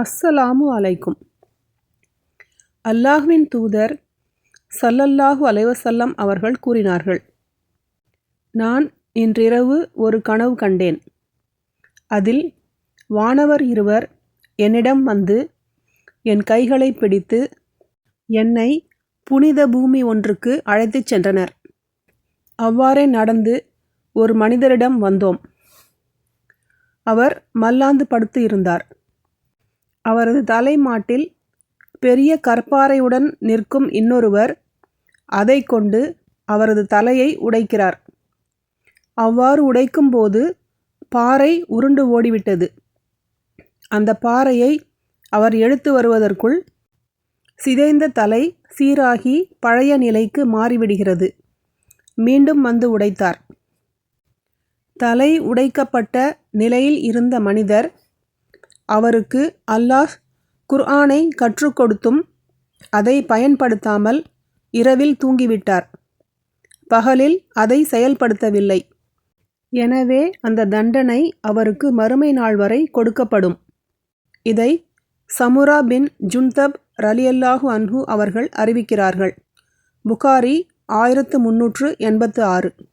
அஸ்ஸலாமு அலைக்கும். அல்லாஹ்வின் தூதர் ஸல்லல்லாஹு அலைஹி வஸல்லம் அவர்கள் கூறினார்கள், நான் இன்றிரவு ஒரு கனவு கண்டேன். அதில் வானவர் இருவர் என்னிடம் வந்து என் கைகளை பிடித்து என்னை புனித பூமி ஒன்றுக்கு அழைத்துச் சென்றனர். அவ்வாறே நடந்து ஒரு மனிதரிடம் வந்தோம். அவர் மல்லாந்து படுத்து இருந்தார். அவரது தலைமாட்டில் பெரிய கற்பாறையுடன் நிற்கும் இன்னொருவர் அதை கொண்டு அவரது தலையை உடைக்கிறார். அவ்வாறு உடைக்கும்போது பாறை உருண்டு ஓடிவிட்டது. அந்த பாறையை அவர் எடுத்து வருவதற்குள் சிதைந்த தலை சீராகி பழைய நிலைக்கு மாறிவிடுகிறது. மீண்டும் வந்து உடைத்தார். தலை உடைக்கப்பட்ட நிலையில் இருந்த மனிதர், அவருக்கு அல்லாஹ் குர்ஆனை கற்றுக் கொடுத்தும் அதை பயன்படுத்தாமல் இரவில் தூங்கிவிட்டார். பகலில் அதை செயல்படுத்தவில்லை. எனவே அந்த தண்டனை அவருக்கு மறுமை நாள் வரை கொடுக்கப்படும். இதை சமுரா பின் ஜுன்தப் ரலியல்லாஹு அன்ஹு அவர்கள் அறிவிக்கிறார்கள். புகாரி 1386.